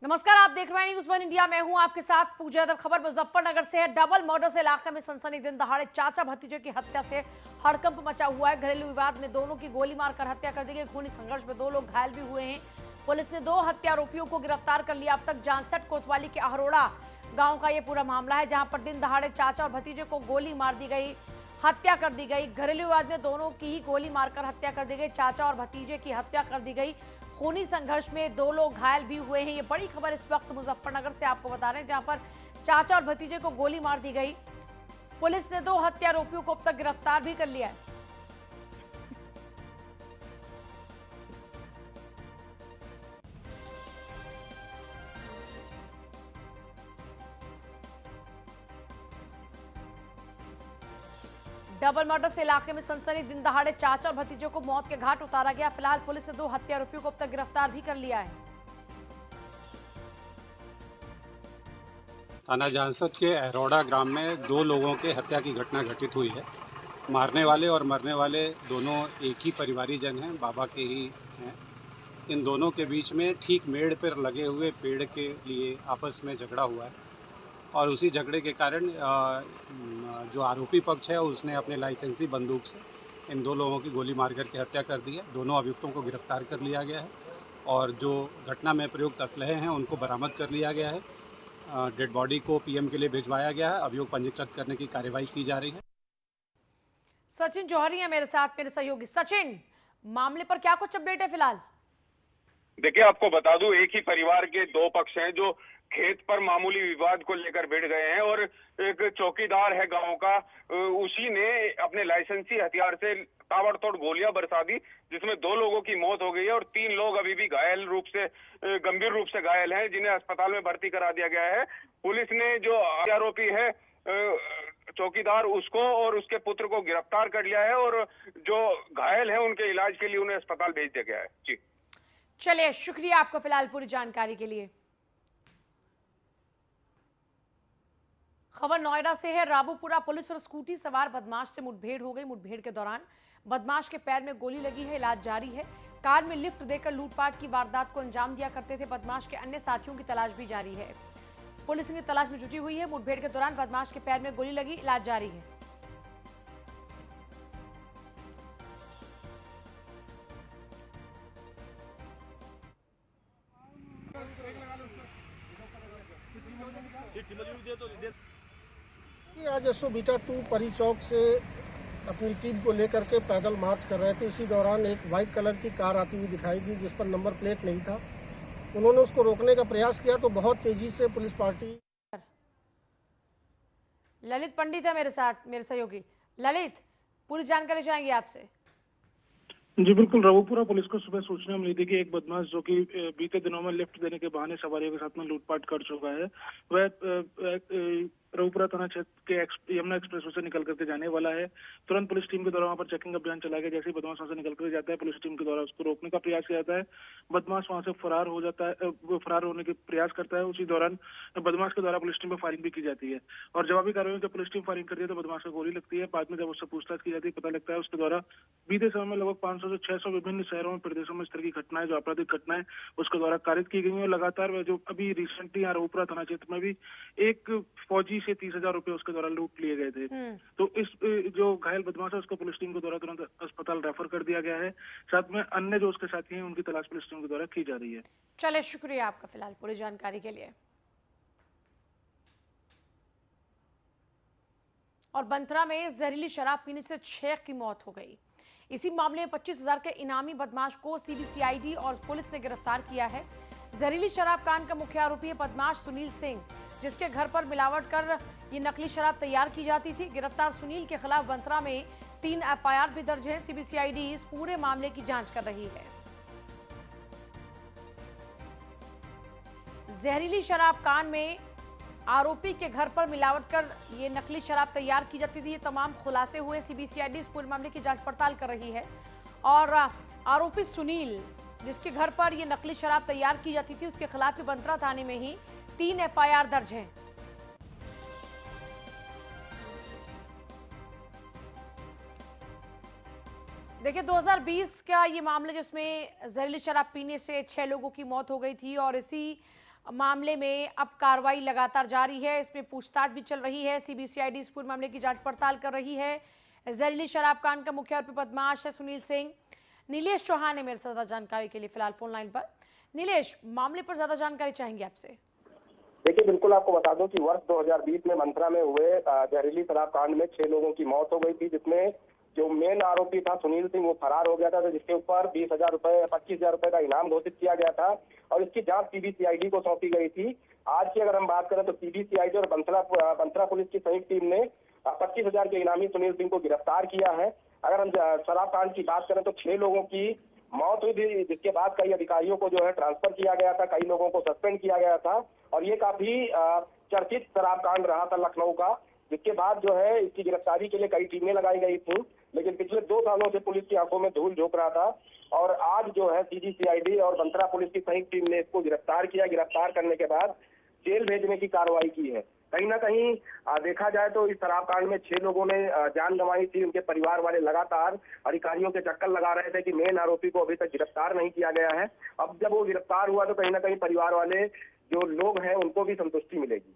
नमस्कार, आप देख रहे हैं न्यूज़ वन इंडिया। मैं हूं आपके साथ पूजा यादव। खबर मुजफ्फरनगर से है। डबल मर्डर से इलाके में सनसनी। दिन दहाड़े चाचा भतीजे की हत्या से हड़कंप मचा हुआ है। घरेलू विवाद में दोनों की गोली मारकर हत्या कर दी गई। खूनी संघर्ष में 2 लोग घायल भी हुए हैं। पुलिस ने 2 हत्या आरोपियों को गिरफ्तार कर लिया। अब तक जानसठ कोतवाली के अहरोड़ा गाँव का ये पूरा मामला है, जहाँ पर दिन दहाड़े चाचा और भतीजे को गोली मार दी गई, हत्या कर दी गई। घरेलू विवाद में दोनों की ही गोली मारकर हत्या कर दी गई। चाचा और भतीजे की हत्या कर दी गई। खूनी संघर्ष में 2 लोग घायल भी हुए हैं। ये बड़ी खबर इस वक्त मुजफ्फरनगर से आपको बता रहे हैं, जहां पर चाचा और भतीजे को गोली मार दी गई। पुलिस ने 2 हत्या आरोपियों को अब तक गिरफ्तार भी कर लिया है। डबल मर्डर से इलाके में सनसनी। दिन दहाड़े चाचा और भतीजे को मौत के घाट उतारा गया। फिलहाल पुलिस ने 2 हत्या आरोपियों को अब तक गिरफ्तार भी कर लिया है। थाना जानसठ के अहरोड़ा ग्राम में 2 लोगों के हत्या की घटना घटित हुई है। मारने वाले और मरने वाले दोनों एक ही परिवारीजन हैं, बाबा के ही हैं। इन दोनों के बीच में ठीक मेड़ पर लगे हुए पेड़ के लिए आपस में झगड़ा हुआ है और उसी झगड़े के कारण जो आरोपी पक्ष है उसने अपने लाइसेंसी बंदूक से इन 2 लोगों की गोली मार करके हत्या कर दी है। दोनों अभियुक्तों को गिरफ्तार कर लिया गया है और जो घटना में प्रयुक्त असलहे हैं उनको बरामद कर लिया गया है। डेड बॉडी को पीएम के लिए भिजवाया गया है। अभियोग पंजीकृत करने की कार्यवाही की जा रही है। सचिन जौहरी है मेरे साथ, मेरे सहयोगी। सचिन, मामले पर क्या कुछ अपडेट है फिलहाल? देखिए, आपको बता दूं, एक ही परिवार के 2 पक्ष हैं जो खेत पर मामूली विवाद को लेकर भिड़ गए हैं और एक चौकीदार है गांव का, उसी ने अपने लाइसेंसी हथियार से ताबड़तोड़ गोलियां बरसा दी, जिसमें 2 लोगों की मौत हो गई है और 3 लोग अभी भी घायल रूप से, गंभीर रूप से घायल हैं, जिन्हें अस्पताल में भर्ती करा दिया गया है। पुलिस ने जो आरोपी है चौकीदार, उसको और उसके पुत्र को गिरफ्तार कर लिया है और जो घायल है उनके इलाज के लिए उन्हें अस्पताल भेज दिया गया है। जी, चलिए, शुक्रिया आपका फिलहाल पूरी जानकारी के लिए। खबर नोएडा से है। राबूपुरा पुलिस और स्कूटी सवार बदमाश से मुठभेड़ हो गई। मुठभेड़ के दौरान बदमाश के पैर में गोली लगी है, इलाज जारी है। कार में लिफ्ट देकर लूटपाट की वारदात को अंजाम दिया करते थे बदमाश। के अन्य साथियों की तलाश भी जारी है। पुलिस की तलाश में जुटी हुई है। मुठभेड़ के दौरान बदमाश के पैर में गोली लगी, इलाज जारी है। कि आज एसओ बीटा 2 परी चौक से अपनी टीम को लेकर के पैदल मार्च कर रहे थे। इसी दौरान एक वाइट कलर की कार आती हुई दिखाई दी, जिस पर नंबर प्लेट नहीं था। उन्होंने उसको रोकने का प्रयास किया तो बहुत तेजी से पुलिस पार्टी। ललित पंडित है मेरे साथ, मेरे सहयोगी। ललित, पूरी जानकारी चाहेंगे आपसे। जी बिल्कुल। रावपुरा पुलिस को सुबह सूचना मिली थी कि एक बदमाश जो कि बीते दिनों में लिफ्ट देने के बहाने सवारियों के साथ में लूटपाट कर चुका है, वह रावपुरा थाना क्षेत्र के यमुना एक्सप्रेस वे से निकल करके जाने वाला है। तुरंत पुलिस टीम के द्वारा वहां पर चेकिंग अभियान चलाया गया। जैसे ही बदमाश वहां से निकल कर जाता है, पुलिस टीम के द्वारा उसको रोकने का प्रयास किया जाता है। बदमाश वहां से फरार हो जाता है, वो फरार होने के प्रयास करता है। उसी दौरान बदमाश के द्वारा पुलिस टीम पर फायरिंग भी की जाती है और जवाबी कार्रवाई जब पुलिस टीम फायरिंग करती है तो बदमाश को गोली लगती है। बाद में जब उससे पूछताछ की जाती है, पता लगता है उसके द्वारा बीते समय में लगभग 500 से 600 विभिन्न शहरों में प्रदेशों में इस तरह की घटनाएं, जो आपराधिक घटनाएं उसके द्वारा कारित की गई है। लगातार वह जो अभी रिसेंटली यहाँ रावपुरा थाना क्षेत्र में भी एक फौजी से 30,000 रुपए उसके द्वारा लूट लिए गए थे। तो इस जो घायल बदमाश है उसको पुलिस टीम के द्वारा तुरंत अस्पताल रेफर कर दिया गया है। साथ में अन्य जो उसके साथी हैं उनकी तलाश पुलिस टीम के द्वारा की जा रही है। चलिए, शुक्रिया आपका फिलहाल पूरी जानकारी के लिए। और बंथरा में जहरीली शराब पीने से 6 की मौत हो गई। इसी मामले में 25,000 के इनामी बदमाश को सीबीसीआईडी और पुलिस ने गिरफ्तार किया है। जहरीली शराब कांड का मुख्य आरोपी है बदमाश सुनील सिंह, जिसके घर पर मिलावट कर ये नकली शराब तैयार की जाती थी। गिरफ्तार सुनील के खिलाफ बंथरा में 3 एफआईआर भी दर्ज है। सीबीसीआईडी इस पूरे मामले की जांच कर रही है। जहरीली शराब कांड में आरोपी के घर पर मिलावट कर ये नकली शराब तैयार की जाती थी। ये तमाम खुलासे हुए। सीबीसीआईडी इस पूरे मामले की जांच पड़ताल कर रही है और आरोपी सुनील, जिसके घर पर ये नकली शराब तैयार की जाती थी, उसके खिलाफ भी बंथरा थाने में ही 3 एफआईआर दर्ज हैं। देखिए, 2020 का ये मामला जिसमें जहरीली शराब पीने से 6 लोगों की मौत हो गई थी और इसी मामले में अब कार्रवाई लगातार जारी है, इसमें पूछताछ भी चल रही है। सीबीसीआईडी इस पूरे मामले की जांच पड़ताल कर रही है। जहरीली शराब कांड का मुख्य आरोपी बदमाश है सुनील सिंह। नीलेश चौहान है मेरे साथ ज्यादा जानकारी के लिए फिलहाल फोन लाइन पर। नीलेश, मामले पर ज्यादा जानकारी चाहेंगे आपसे। देखिए, बिल्कुल आपको बता दूं कि वर्ष 2020 में मंत्रा में हुए जहरीली शराब कांड में 6 लोगों की मौत हो गई थी, जिसमें जो मेन आरोपी था सुनील सिंह वो फरार हो गया था, तो जिसके ऊपर 20,000 रुपए 25,000 रुपए का इनाम घोषित किया गया था और इसकी जांच सीबीसीआईडी को सौंपी गई थी। आज की अगर हम बात करें तो सीबीसीआईडी और बंसला पुलिस की संयुक्त टीम ने 25,000 के इनामी सुनील सिंह को गिरफ्तार किया है। अगर हम शराब कांड की बात करें तो 6 लोगों की मौत हुई थी, जिसके बाद कई अधिकारियों को जो है ट्रांसफर किया गया था, कई लोगों को सस्पेंड किया गया था और ये काफी चर्चित शराब कांड रहा था लखनऊ का, जिसके बाद जो है इसकी गिरफ्तारी के लिए कई टीमें लगाई गई थी, लेकिन पिछले 2 सालों से पुलिस की आंखों में धूल झोंक रहा था और आज जो है सीबीसीआईडी और बंसला पुलिस की संयुक्त टीम ने इसको गिरफ्तार किया। गिरफ्तार करने के बाद जेल भेजने की कार्रवाई की है। कहीं ना कहीं देखा जाए तो इस शराब कांड में 6 लोगों ने जान गंवाई थी। उनके परिवार वाले लगातार अधिकारियों के चक्कर लगा रहे थे कि मेन आरोपी को अभी तक गिरफ्तार नहीं किया गया है। अब जब वो गिरफ्तार हुआ तो कहीं ना कहीं परिवार वाले जो लोग हैं उनको भी संतुष्टि मिलेगी।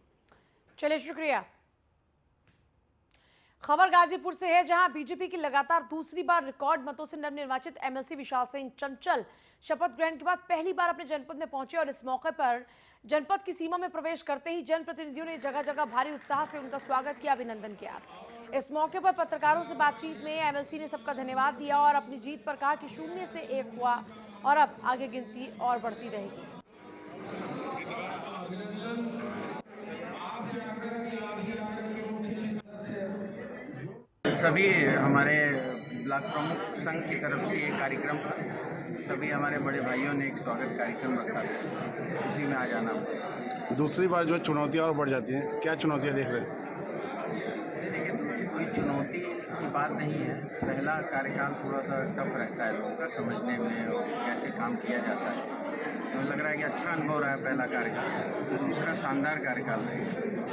चलिए, शुक्रिया। खबर गाजीपुर से है, जहां बीजेपी की लगातार दूसरी बार रिकॉर्ड मतों से नवनिर्वाचित एमएलसी विशाल सिंह चंचल शपथ ग्रहण के बाद पहली बार अपने जनपद में पहुंचे और इस मौके पर जनपद की सीमा में प्रवेश करते ही जनप्रतिनिधियों ने जगह जगह भारी उत्साह से उनका स्वागत किया, अभिनंदन किया। इस मौके पर पत्रकारों से बातचीत में एमएलसी ने सबका धन्यवाद दिया और अपनी जीत पर कहा कि 0 से 1 हुआ और अब आगे गिनती और बढ़ती रहेगी। सभी हमारे ब्लॉक प्रमुख संघ की तरफ से ये कार्यक्रम था, सभी हमारे बड़े भाइयों ने एक स्वागत कार्यक्रम रखा था, उसी में आ जाना हुआ। दूसरी बार जो चुनौतियां और बढ़ जाती हैं, क्या चुनौतियां देख रहे हैं? देखिए, कोई चुनौती की बात नहीं है। पहला कार्यकाल थोड़ा सा टफ रहता है लोगों का समझने में और कैसे काम किया जाता है, तो लग रहा है कि अच्छा अनुभव रहा है पहला कार्यकाल। दूसरा शानदार कार्यकाल रहेगा।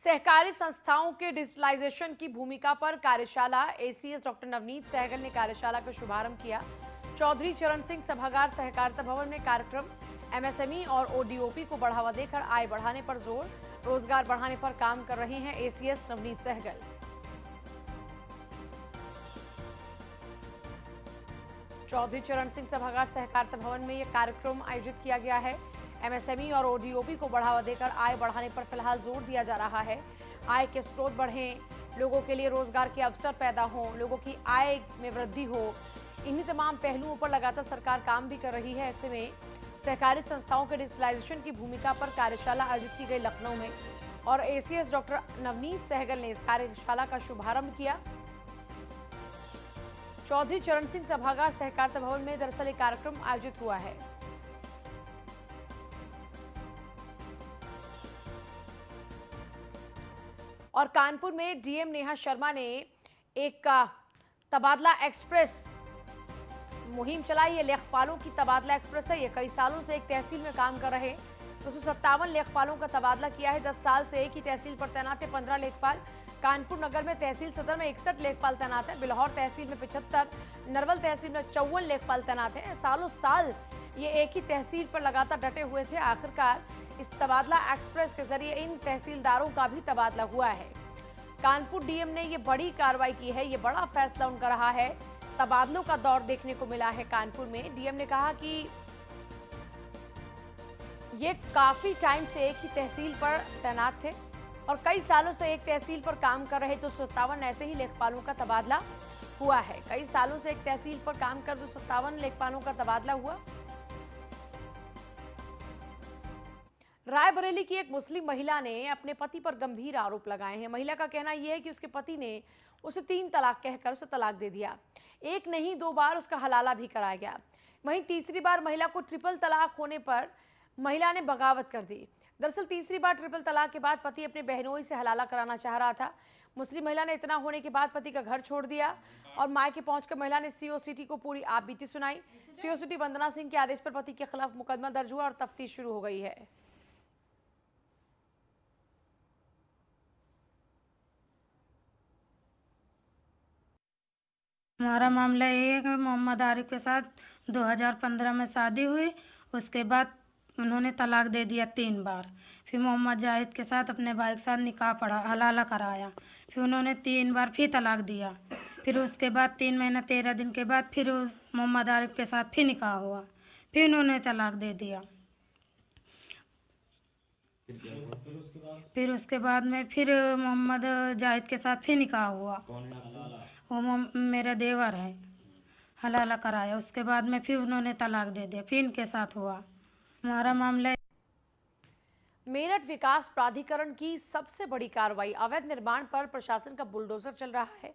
सहकारी संस्थाओं के डिजिटलाइजेशन की भूमिका पर कार्यशाला, एसीएस डॉक्टर नवनीत सहगल ने कार्यशाला का शुभारंभ किया। चौधरी चरण सिंह सभागार सहकारिता भवन में कार्यक्रम, एमएसएमई और ओडीओपी को बढ़ावा देकर आय बढ़ाने पर जोर, रोजगार बढ़ाने पर काम कर रहे हैं एसीएस नवनीत सहगल। चौधरी चरण सिंह सभागार सहकारिता भवन में यह कार्यक्रम आयोजित किया गया है। एमएसएमई और ओडीओपी को बढ़ावा देकर आय बढ़ाने पर फिलहाल जोर दिया जा रहा है। आय के स्रोत बढ़ें, लोगों के लिए रोजगार के अवसर पैदा हों, लोगों की आय में वृद्धि हो, इन्हीं तमाम पहलुओं पर लगातार सरकार काम भी कर रही है। ऐसे में सहकारी संस्थाओं के डिजिटलाइजेशन की भूमिका पर कार्यशाला आयोजित की गई लखनऊ में और एसीएस डॉक्टर नवनीत सहगल ने इस कार्यशाला का शुभारंभ किया। चौधरी चरण सिंह सभागार सहकारिता भवन में दरअसल एक कार्यक्रम आयोजित हुआ है। और कानपुर में डीएम नेहा शर्मा ने एक तबादला एक्सप्रेस मुहिम चलाई है। लेखपालों की तबादला एक्सप्रेस है। ये कई सालों से एक तहसील में काम कर रहे 257 लेखपालों का तबादला किया है। 10 साल से एक ही तहसील पर तैनात है 15 लेखपाल। कानपुर नगर में तहसील सदर में 61 लेखपाल तैनात है। बिल्हौर तहसील में 75, नरवल तहसील में 54 लेखपाल तैनात हैं। सालों साल ये एक ही तहसील पर लगातार डटे हुए थे। आखिरकार इस तबादला एक्सप्रेस के जरिए इन तहसीलदारों का भी तबादला हुआ है। कानपुर डीएम ने ये बड़ी कार्रवाई की है। ये बड़ा फैसला उनका रहा है। तबादलों का दौर देखने को मिला है कानपुर में। डीएम ने कहा कि ये काफी टाइम से एक ही तहसील पर तैनात थे और कई सालों से एक तहसील पर काम कर रहे 257 ऐसे ही लेखपालों का तबादला हुआ है। कई सालों से एक तहसील पर काम कर 257 लेखपालों का तबादला हुआ। रायबरेली की एक मुस्लिम महिला ने अपने पति पर गंभीर आरोप लगाए हैं। महिला का कहना यह है कि उसके पति ने उसे 3 तलाक कहकर उसे तलाक दे दिया। एक नहीं 2 बार उसका हलाला भी कराया गया। वहीं तीसरी बार महिला को ट्रिपल तलाक होने पर महिला ने बगावत कर दी। दरअसल तीसरी बार ट्रिपल तलाक के बाद पति अपने बहनोई से हलाला कराना चाह रहा था। मुस्लिम महिला ने इतना होने के बाद पति का घर छोड़ दिया और मायके पहुंचकर महिला ने सीओसीटी को पूरी आपबीती सुनाई। सीओसीटी वंदना सिंह के आदेश पर पति के खिलाफ मुकदमा दर्ज हुआ और तफ्तीश शुरू हो गई है। हमारा मामला ये है कि मोहम्मद आरिफ के साथ 2015 में शादी हुई। उसके बाद उन्होंने तलाक दे दिया 3 बार। फिर मोहम्मद जाहिद के साथ अपने भाई के साथ निकाह पढ़ा, हलाला कराया। फिर उन्होंने 3 बार फिर तलाक दिया। फिर उसके बाद 3 महीना 13 दिन के बाद फिर मोहम्मद आरिफ के साथ फिर निकाह हुआ। फिर उन्होंने तलाक दे दिया। फिर उसके बाद में फिर मोहम्मद जाहिद के साथ फिर निकाह हुआ। वो मेरा देवर है, हलाला कराया। उसके बाद में फिर उन्होंने तलाक दे दिया। फिर इनके साथ हुआ। हमारा मामला मेरठ विकास प्राधिकरण की सबसे बड़ी कार्रवाई, अवैध निर्माण पर प्रशासन का बुलडोजर चल रहा है।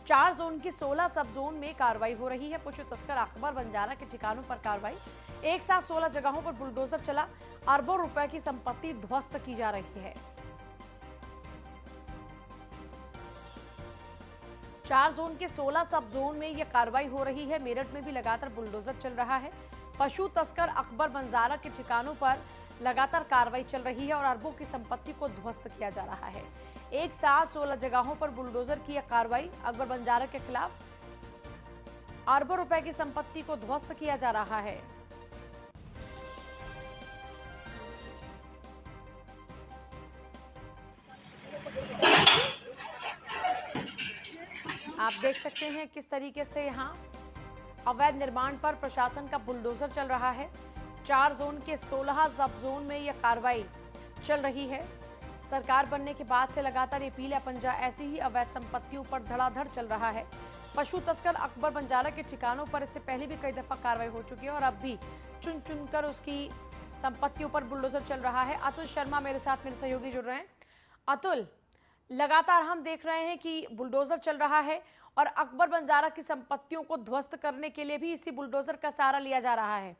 4 जोन के 16 सब जोन में कार्रवाई हो रही है। पशु तस्कर अकबर बंजारा के ठिकानों पर कार्रवाई, एक साथ 16 जगहों पर बुलडोजर चला। अरबों रुपए की संपत्ति ध्वस्त की जा रही है। 4 जोन के 16 सब जोन में यह कार्रवाई हो रही है। मेरठ में भी लगातार बुलडोजर चल रहा है। पशु तस्कर अकबर बंजारा के ठिकानों पर लगातार कार्रवाई चल रही है और अरबों की संपत्ति को ध्वस्त किया जा रहा है। एक साथ 16 जगहों पर बुलडोजर की यह कार्रवाई, अकबर बंजारा के खिलाफ अरबों रुपए की संपत्ति को ध्वस्त किया जा रहा है। आप देख सकते हैं किस तरीके से यहां अवैध निर्माण पर प्रशासन का बुलडोजर चल रहा है। 4 जोन के 16 सब जोन में यह कार्रवाई चल रही है। सरकार बनने के बाद से लगातार ये पीला पंजा ऐसी ही अवैध संपत्तियों पर धड़ाधड़ चल रहा है। पशु तस्कर अकबर बंजारा के ठिकानों पर इससे पहले भी कई दफा कार्रवाई हो चुकी है और अब भी चुन चुनकर उसकी संपत्तियों पर बुलडोजर चल रहा है। अतुल शर्मा मेरे साथ, मेरे सहयोगी जुड़ रहे हैं। अतुल, लगातार हम देख रहे हैं कि बुलडोजर चल रहा है और अकबर बंजारा की संपत्तियों को ध्वस्त करने के लिए भी इसी बुलडोजर का सहारा लिया जा रहा है।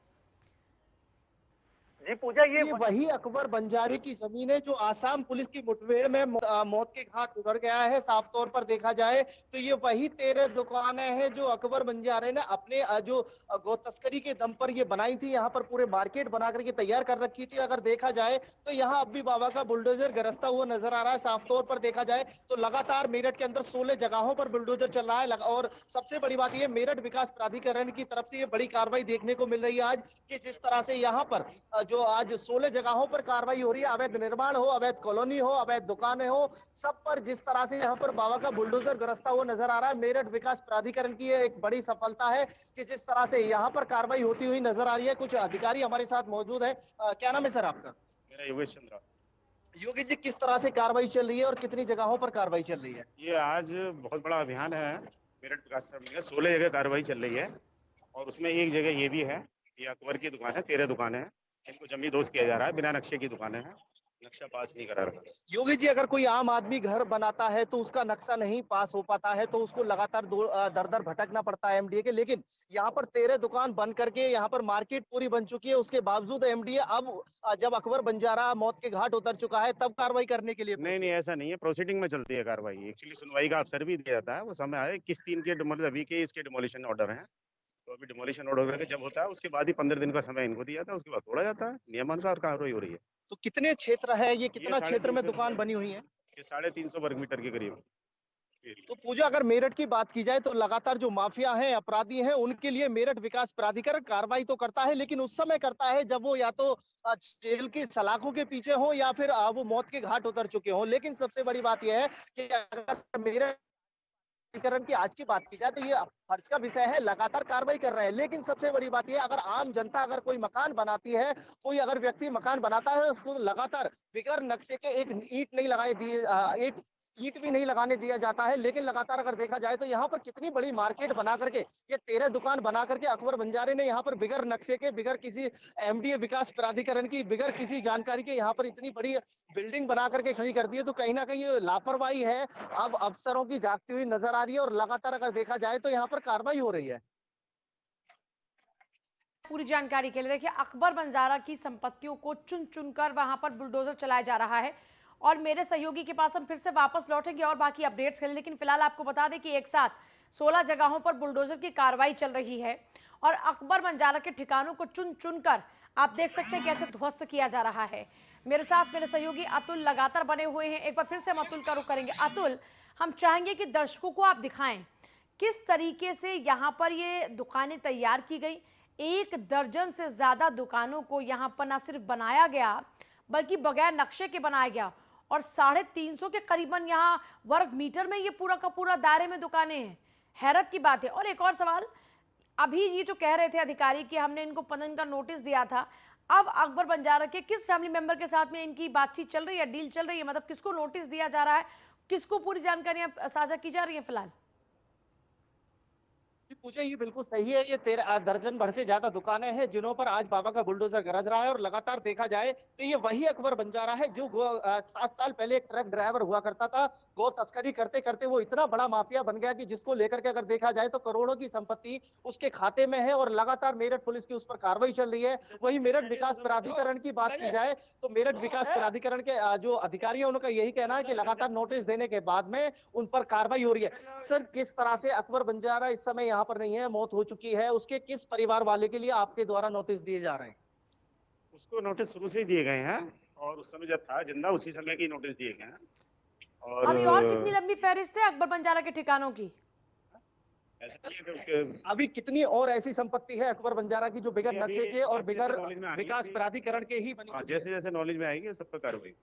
जी पूजा, ये वही अकबर बंजारे की जमीन है जो आसाम पुलिस की मुठभेड़ में मौत के घाट उतर गया है। साफ तौर पर देखा जाए तो ये वही 13 दुकानें हैं जो अकबर बंजारे ने अपने जो गौ तस्करी के दम पर ये बनाई थी। यहाँ पर पूरे मार्केट बना करके तैयार कर रखी थी। अगर देखा जाए तो यहाँ अब भी बाबा का बुलडोजर गरजता हुआ नजर आ रहा है। साफ तौर पर देखा जाए तो लगातार मेरठ के अंदर 16 जगहों पर बुलडोजर चल रहा है। और सबसे बड़ी बात यह, मेरठ विकास प्राधिकरण की तरफ से ये बड़ी कार्रवाई देखने को मिल रही है आज, कि जिस तरह से यहाँ पर जो आज 16 जगहों पर कार्रवाई हो रही है, अवैध निर्माण हो, अवैध कॉलोनी हो, अवैध दुकानें हो, सब पर जिस तरह से यहाँ पर बाबा का बुलडोजर गरजता हुआ नजर आ रहा है। मेरठ विकास प्राधिकरण की ये एक बड़ी सफलता है कि जिस तरह से यहाँ पर कार्रवाई होती हुई नजर आ रही है। कुछ अधिकारी हमारे साथ मौजूद है। क्या नाम है सर आपका? मेरा योगेश चंद्रा। योगेश जी, किस तरह से कार्रवाई चल रही है और कितनी जगहों पर कार्रवाई चल रही है? ये आज बहुत बड़ा अभियान है मेरठ विकास में। 16 जगह कार्रवाई चल रही है और उसमें एक जगह ये भी है, ये अकबर की दुकान है। 13 दुकानें हैं, इनको जमींदोज किया जा रहा है। बिना नक्शे की दुकानें हैं, नक्शा पास नहीं करा रहा। योगी जी, अगर कोई आम आदमी घर बनाता है तो उसका नक्शा नहीं पास हो पाता है तो उसको लगातार दर दर भटकना पड़ता है एमडीए के। लेकिन यहाँ पर 13 दुकान बंद करके यहाँ पर मार्केट पूरी बन चुकी है। उसके बावजूद एमडीए अब जब अकबर बंजारा मौत के घाट उतर चुका है तब कार्रवाई करने के लिए। नहीं, ऐसा नहीं है। प्रोसीडिंग में चलती है कार्रवाई। एक्चुअली सुनवाई का अवसर भी दिया जाता है। वो समय आए किस 3 के अभी के इसके डिमोलिशन ऑर्डर है, तो अभी डिमोलिशन ऑर्डर जब होता है उसके बाद ही 15 दिन का समय इनको दिया जाता है। उसके बाद तोड़ा जाता है। नियमानुसार कार्रवाई हो रही है। तो कितने क्षेत्र है ये, कितना क्षेत्र में दुकान बनी हुई है? ये 350 वर्ग मीटर के करीब। तो पूजा, अगर मेरठ की बात की जाए तो लगातार जो माफिया हैं, अपराधी हैं, उनके लिए मेरठ विकास प्राधिकरण कार्रवाई तो करता है, लेकिन उस समय करता है जब वो या तो जेल की सलाखों के पीछे हो या फिर वो मौत के घाट उतर चुके हो। लेकिन सबसे बड़ी बात यह है कि अगर मेरठ प्राधिकरण की आज की बात की जाए तो ये हर्ष का विषय है, लगातार कार्रवाई कर रहे हैं। लेकिन सबसे बड़ी बात यह, अगर आम जनता अगर कोई मकान बनाती है, कोई अगर व्यक्ति मकान बनाता है, उसको लगातार बिगर नक्शे के एक ईंट नहीं लगाए दिए, एक ईंट भी नहीं लगाने दिया जाता है। लेकिन लगातार अगर देखा जाए तो यहाँ पर कितनी बड़ी मार्केट बना करके, ये 13 दुकान बना करके अकबर बंजारे ने यहाँ पर बिगर नक्शे के, बिगर किसी एमडीए विकास प्राधिकरण की, बिगर किसी जानकारी के यहाँ पर इतनी बड़ी बिल्डिंग बना करके खड़ी कर दी है। तो कहीं ना कहीं ये लापरवाही है, अब अफसरों की जागती हुई नजर आ रही है और लगातार अगर देखा जाए तो यहाँ पर कार्रवाई हो रही है। पूरी जानकारी के लिए देखिए, अकबर बंजारा की संपत्तियों को चुन चुनकर वहां पर बुलडोजर चलाया जा रहा है और मेरे सहयोगी के पास हम फिर से वापस लौटेंगे और बाकी अपडेट्स के लिए। लेकिन फिलहाल आपको बता दें कि एक साथ 16 जगहों पर बुलडोजर की कार्रवाई चल रही है और अकबर बंजारा के ठिकानों को चुन चुनकर आप देख सकते हैं कैसे ध्वस्त किया जा रहा है। मेरे साथ मेरे सहयोगी अतुल लगातार बने हुए हैं। एक बार फिर से हम अतुल का रुख करेंगे। अतुल, हम चाहेंगे कि दर्शकों को आप दिखाएं किस तरीके से यहाँ पर ये दुकानें तैयार की गई, 1 दर्जन से ज्यादा दुकानों को यहाँ पर न सिर्फ बनाया गया बल्कि बगैर नक्शे के बनाया गया और 350 के करीबन यहाँ वर्ग मीटर में ये पूरा का पूरा दायरे में दुकानें हैं। हैरत की बात है। और एक और सवाल, अभी ये जो कह रहे थे अधिकारी कि हमने इनको 15 दिन का नोटिस दिया था, अब अकबर बंजारा के किस फैमिली मेंबर के साथ में इनकी बातचीत चल रही है, डील चल रही है, मतलब किसको नोटिस दिया जा रहा है, किसको पूरी जानकारियां साझा की जा रही है फिलहाल? जी पूजा, ये बिल्कुल सही है। ये 13 दर्जन भर से ज्यादा दुकानें हैं जिन्हों पर आज बाबा का बुलडोजर गरज रहा है और लगातार देखा जाए तो ये वही अकबर बंजारा है जो 7 साल पहले एक ट्रक ड्राइवर हुआ करता था। गौ तस्करी करते करते वो इतना बड़ा माफिया बन गया कि जिसको लेकर के अगर देखा जाए तो करोड़ों की संपत्ति उसके खाते में है और लगातार मेरठ पुलिस की उस पर कार्रवाई चल रही है। वही मेरठ विकास प्राधिकरण की बात की जाए तो मेरठ विकास प्राधिकरण के जो अधिकारी है उनका यही कहना है कि लगातार नोटिस देने के बाद में उन पर कार्रवाई हो रही है। सर, किस तरह से अकबर बंजारा इस समय यहाँ पर नहीं है, मौत हो चुकी है, उसके किस परिवार वाले के लिए आपके द्वारा नोटिस दिए जा रहे हैं? उसको नोटिस शुरू से ही दिए गए हैं और उस समय जब था जिंदा उसी समय की नोटिस दिए गए हैं। और अभी और कितनी लंबी फहरिस्त है अकबर बंजारा के ठिकानों की? ऐसा नहीं है कि उसके अभी कितनी और ऐसी संपत्ति है अकबर बंजारा की जो बिगर नक्शे के और बिगर विकास प्राधिकरण के ही बनी? जैसे जैसे नॉलेज में आएगी सब पर कार्रवाई।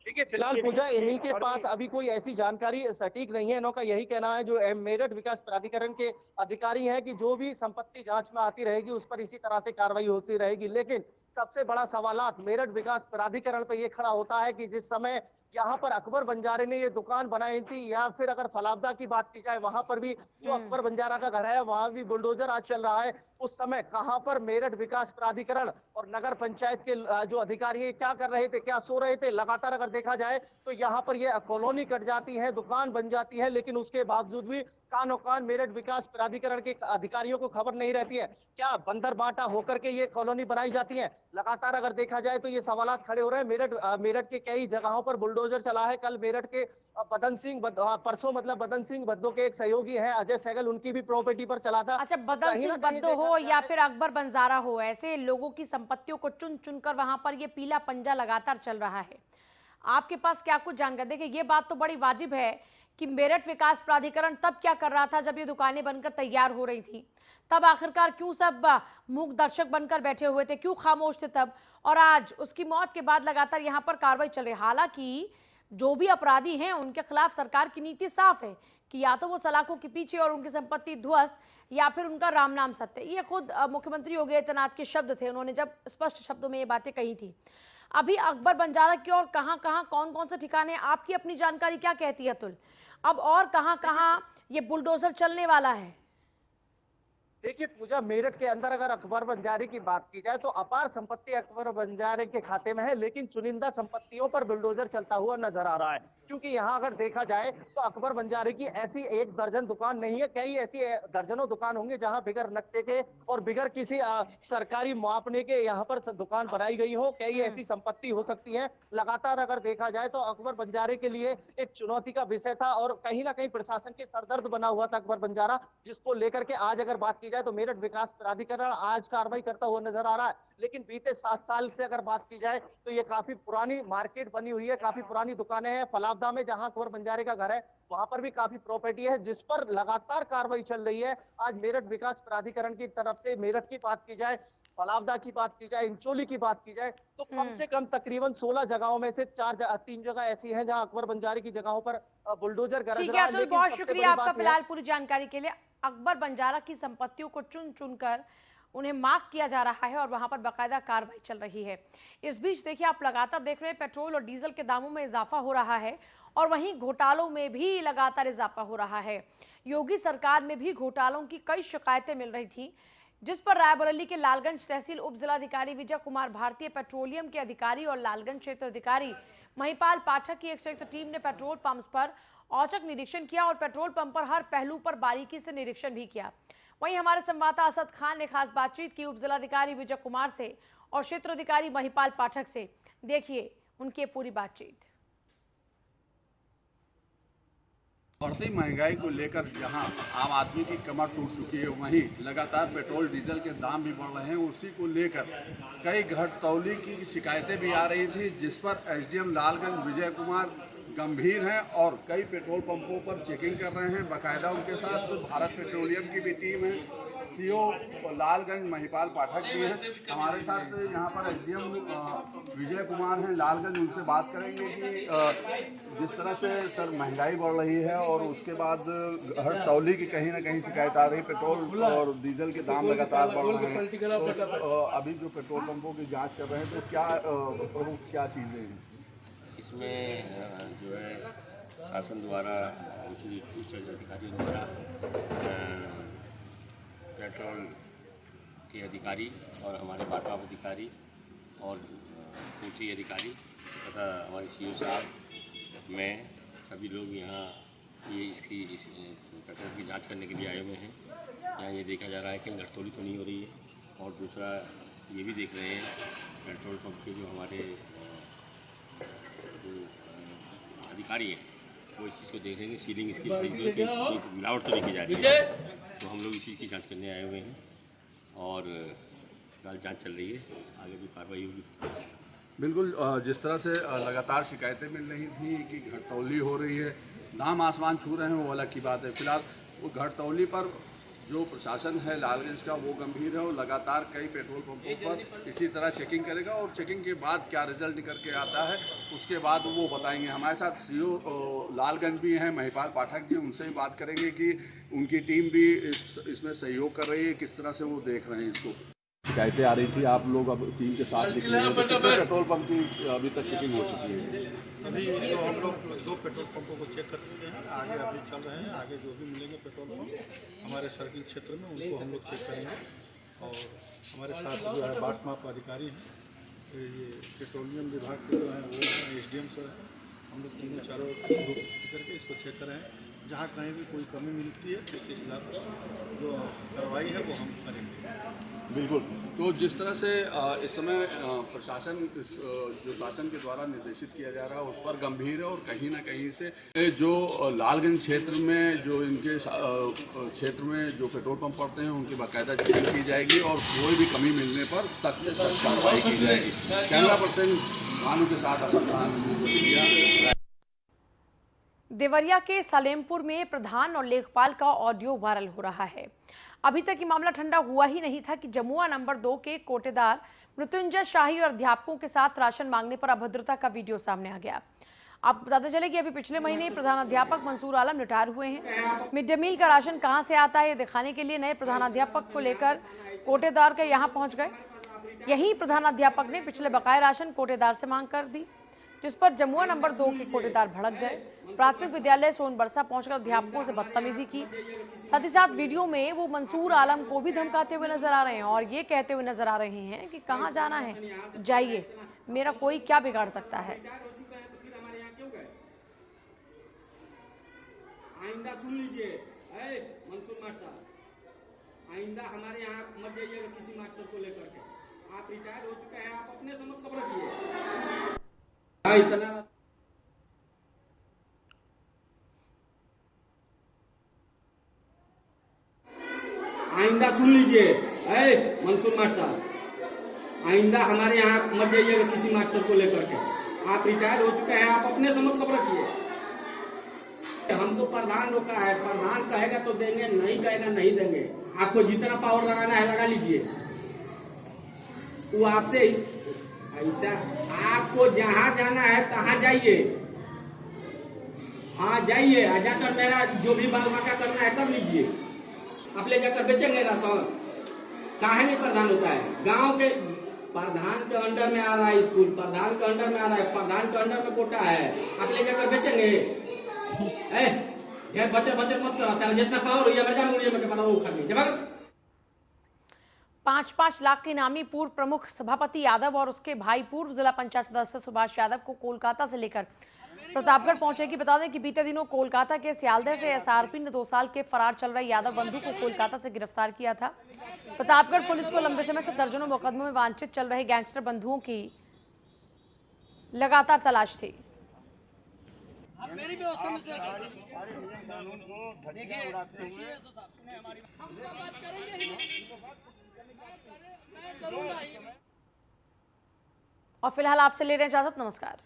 देखिए, फिलहाल पूजा इन्हीं के पास अभी कोई ऐसी जानकारी सटीक नहीं है। इनका यही कहना है, जो मेरठ विकास प्राधिकरण के अधिकारी हैं, कि जो भी संपत्ति जांच में आती रहेगी उस पर इसी तरह से कार्रवाई होती रहेगी। लेकिन सबसे बड़ा सवालात मेरठ विकास प्राधिकरण पे ये खड़ा होता है कि जिस समय यहाँ पर अकबर बंजारे ने ये दुकान बनाई थी, या फिर अगर फलावदा की बात की जाए वहां पर भी जो अकबर बंजारा का घर है वहां भी बुलडोजर आज चल रहा है, उस समय कहां पर मेरठ विकास प्राधिकरण और नगर पंचायत के जो अधिकारी है क्या कर रहे थे, क्या सो रहे थे? लगातार अगर देखा जाए तो यहाँ पर ये कॉलोनी कट जाती है, दुकान बन जाती है, लेकिन उसके बावजूद भी कानो कान मेरठ विकास प्राधिकरण के अधिकारियों को खबर नहीं रहती है। क्या बंदर बांटा होकर के ये कॉलोनी बनाई जाती है? लगातार अगर देखा जाए तो ये सवाल खड़े हो रहे हैं। मेरठ के कई जगहों पर बुलडोजर चला है। कल मेरठ के परसों बदन सिंह बद्दो के एक सहयोगी है अजय सहगल, उनकी भी प्रॉपर्टी पर चला था। अच्छा, बदन सिंह बद्दो हो या फिर अकबर बंजारा हो, ऐसे लोगों की संपत्तियों को चुन चुनकर वहां पर ये पीला पंजा लगातार चल रहा है। आपके पास क्या कुछ जानकारी? देखिए, ये बात तो बड़ी वाजिब है कि मेरठ विकास प्राधिकरण तब क्या कर रहा था जब ये दुकानें बनकर तैयार हो रही थी, तब आखिरकार क्यों सब मूक दर्शक बनकर बैठे हुए थे, क्यों खामोश थे तब, और आज उसकी मौत के बाद लगातार यहाँ पर कार्रवाई चल रही है। हालांकि जो भी अपराधी हैं उनके खिलाफ सरकार की नीति साफ है कि या तो वो सलाखों के पीछे और उनकी संपत्ति ध्वस्त, या फिर उनका राम नाम सत्य। ये खुद मुख्यमंत्री योगी आदित्यनाथ के शब्द थे, उन्होंने जब स्पष्ट शब्दों में ये बातें कही थी। अभी अकबर बंजारा की और कहां कहां कौन कौन से ठिकाने, आपकी अपनी जानकारी क्या कहती है अतुल, अब और कहां कहां ये बुलडोजर चलने वाला है? देखिए पूजा, मेरठ के अंदर अगर अकबर बंजारे की बात की जाए तो अपार संपत्ति अकबर बंजारे के खाते में है, लेकिन चुनिंदा संपत्तियों पर बुलडोजर चलता हुआ नजर आ रहा है। क्योंकि यहाँ अगर देखा जाए तो अकबर बंजारे की ऐसी 1 दर्जन दुकान नहीं है, कई ऐसी दर्जनों दुकान होंगे जहां बिगर नक्शे के और बिगर किसी सरकारी मापने के यहाँ पर दुकान बनाई गई हो। कई ऐसी संपत्ति हो सकती है। लगातार अगर देखा जाए तो अकबर बंजारे के लिए एक चुनौती का विषय था और कहीं ना कहीं प्रशासन के सरदर्द बना हुआ था अकबर बंजारा, जिसको लेकर के आज अगर बात की जाए तो मेरठ विकास प्राधिकरण आज कार्रवाई करता हुआ नजर आ रहा है। लेकिन बीते 7 साल से अगर बात की जाए तो ये काफी पुरानी मार्केट बनी हुई है, काफी पुरानी दुकानें हैं। फलावदा में जहां अकबर बंजारे का घर है वहां पर भी काफी प्रॉपर्टी है, जिस पर लगातार कार्रवाई चल रही है। आज मेरठ विकास प्राधिकरण की तरफ से मेरठ की बात की जाए, फलावदा की बात की जाए, इंचोली की बात की जाए तो कम से कम तकरीबन 16 जगहों में से 3 जगह ऐसी हैं जहां अकबर बंजारे की जगहों पर बुलडोजर गरज रहा है। लेकिन बहुत शुक्रिया आपका फिलहाल पूरी जानकारी के लिए। अकबर बंजारा की संपत्तियों को चुन चुनकर उन्हें मार्क किया जा रहा है और वहां पर बाकायदा कार्रवाई चल रही है। इस बीच देखिए, आप लगातार देख रहे हैं पेट्रोल और डीजल के दामों में इजाफा हो रहा है और वहीं घोटालों में भी लगातार इजाफा हो रहा है। योगी सरकार में भी घोटालों की कई शिकायतें मिल रही थी, जिस पर रायबरेली के लालगंज तहसील उप जिलाधिकारी विजय कुमार भारतीय पेट्रोलियम के अधिकारी और लालगंज क्षेत्र अधिकारी महिपाल पाठक की एक संयुक्त टीम ने पेट्रोल पंप पर औचक निरीक्षण किया और पेट्रोल पंप पर हर पहलू पर बारीकी से निरीक्षण भी किया। वहीं हमारे संवाददाता असद खान ने खास बातचीत की उप जिलाधिकारी विजय कुमार से और क्षेत्र अधिकारी महिपाल पाठक से। देखिए उनकी पूरी बातचीत। बढ़ती महंगाई को लेकर जहां आम आदमी की कमर टूट चुकी है, वहीं लगातार पेट्रोल डीजल के दाम भी बढ़ रहे हैं। उसी को लेकर कई घटतौली की शिकायतें भी आ रही थी, जिस पर एसडीएम लालगंज विजय कुमार गंभीर हैं और कई पेट्रोल पंपों पर चेकिंग कर रहे हैं। बाकायदा उनके साथ भारत पेट्रोलियम की भी टीम है, सीओ लालगंज महिपाल पाठक जी हैं हमारे साथ। यहाँ पर एसडीएम विजय कुमार हैं लालगंज, उनसे बात करेंगे कि जिस तरह से सर महंगाई बढ़ रही है और उसके बाद हर तौली की कहीं ना कहीं शिकायत आ रही, पेट्रोल और डीजल के दाम लगातार बढ़ रहे हैं, तो अभी जो पेट्रोल पंपों की जाँच कर रहे हैं तो क्या प्रमुख क्या चीज़ें हैं इसमें? जो है शासन द्वारा उच्च अधिकारियों द्वारा पेट्रोल के अधिकारी और हमारे बाटा अधिकारी और पूर्ति अधिकारी तथा हमारे सीओ साहब मैं सभी लोग यहाँ इस पेट्रोल की जांच करने के लिए आए हुए हैं। यहाँ ये देखा जा रहा है कि घटतौली तो नहीं हो रही है, और दूसरा ये भी देख रहे हैं पेट्रोल पंप के जो हमारे जो अधिकारी हैं वो इस चीज़ को देख रहे हैं, सीलिंग इसकी मिलावट तो नहीं की जा रही है। तो हम लोग इसी की जांच करने आए हुए हैं और फिलहाल जांच चल रही है, आगे भी कार्रवाई होगी। बिल्कुल, जिस तरह से लगातार शिकायतें मिल रही थी कि घटतौली हो रही है, दाम आसमान छू रहे हैं, वो अलग की बात है। फिलहाल वो घटतौली पर जो प्रशासन है लालगंज का वो गंभीर है और लगातार कई पेट्रोल पंपों पर इसी तरह चेकिंग करेगा और चेकिंग के बाद क्या रिजल्ट निकल के आता है उसके बाद वो बताएंगे। हमारे साथ सीओ लालगंज भी हैं महिपाल पाठक जी, उनसे भी बात करेंगे कि उनकी टीम भी इसमें सहयोग कर रही है, किस तरह से वो देख रहे हैं इसको। शिकायतें आ रही थी, आप लोग अब टीम के साथ निकले हैं, पेट्रोल पंप की अभी तक चेकिंग हो चुकी है? अभी जो हम लोग 2 पेट्रोल पंपों को चेक कर चुके हैं, आगे अभी चल रहे हैं, आगे जो भी मिलेंगे पेट्रोल पंप हमारे सर्किल क्षेत्र में उनको हम लोग चेक करेंगे। और हमारे साथ जो है बाट माप अधिकारी हैं, ये पेट्रोलियम विभाग से जो है वो एसडीएम सर हैं, हम लोग तीनों चारों ग्रुप करके इसको चेक कर रहे हैं। जहाँ कहीं भी कोई कमी मिलती है तो इसके खिलाफ जो कार्रवाई है वो हम करेंगे। बिल्कुल, तो जिस तरह से इस समय प्रशासन जो शासन के द्वारा निर्देशित किया जा रहा है उस पर गंभीर है और कहीं ना कहीं से जो लालगंज क्षेत्र में जो इनके क्षेत्र में जो पेट्रोल पंप पड़ते हैं उनकी बाकायदा चेकिंग की जाएगी और कोई भी कमी मिलने पर सख्त से सख्त कार्रवाई की जाएगी। कैमरा पर्सन भानु के साथ असद खान। देवरिया के सलेमपुर में प्रधान और लेखपाल का ऑडियो वायरल हो रहा है। अभी तक ये मामला ठंडा हुआ ही नहीं था कि जमुआ नंबर 2 के कोटेदार मृत्युंजय शाही और अध्यापकों के साथ राशन मांगने पर अभद्रता का वीडियो सामने आ गया। आपको बताते चले कि अभी पिछले महीने प्रधान अध्यापक मंसूर आलम रिटायर हुए हैं। मिड डे मील का राशन कहां से आता है ये दिखाने के लिए नए प्रधानाध्यापक को लेकर कोटेदार के यहां पहुंच गए। यही प्रधानाध्यापक ने पिछले बकाया राशन कोटेदार से मांग कर दी, जिस पर जमुआ नंबर 2 के कोटेदार भड़क गए। प्राथमिक विद्यालय सोनबरसा पहुंचकर अध्यापकों से बदतमीजी की। साथ ही साथ वीडियो में वो मंसूर आलम को भी धमकाते हुए नजर आ रहे हैं और ये कहते हुए नजर आ रहे हैं कि कहां जाना है जाइए, मेरा कोई क्या बिगाड़ सकता है। आइंदा सुन लीजिए, मंसूर मास्टर, आइंदा हमारे यहाँ मत जाइएगा किसी मास्टर को लेकर के। आप रिटायर हो चुके हैं, आप अपने समझ खबर रखिए। आइंदा सुन लीजिए, मंसूर मास्टर, आइंदा हमारे यहाँ मत जाइएगा किसी मास्टर को लेकर के। आप रिटायर हो चुके हैं, आप अपने समझ खबर रखिए। हम तो प्रधान लोग का है, प्रधान कहेगा तो देंगे, नहीं कहेगा नहीं देंगे। आपको जितना पावर लगाना है लगा लीजिए, वो आपसे ही ऐसा। आपको जहाँ जाना है तहाँ जाइए, हाँ जाइए, जाकर मेरा जो भी बाल बाका करना है कर लीजिए। आप ले जाकर बेचेंगे राशन, काहे नहीं प्रधान होता है? गांव के प्रधान के अंडर में आ रहा है स्कूल, प्रधान के अंडर में आ रहा है, प्रधान के अंडर में कोटा है, आप ले जाकर बेचेंगे? ढेर बचर बचर मत करो, जितना पावर हुई है मुड़िया में पता वो उखाड़ लीजिए। 5-5 लाख के इनामी पूर्व प्रमुख सभापति यादव और उसके भाई पूर्व जिला पंचायत सदस्य सुभाष यादव को कोलकाता से लेकर प्रतापगढ़ पहुंचेगी। बता दें कि बीते दिनों कोलकाता के सियालदह से एसआरपी ने 2 साल के फरार चल रहे यादव बंधु को कोलकाता से गिरफ्तार किया था। प्रतापगढ़ पुलिस को लंबे समय से दर्जनों मुकदमों में वांछित चल रहे गैंगस्टर बंधुओं की लगातार तलाश थी। और फिलहाल आपसे ले रहे हैं इजाजत, नमस्कार।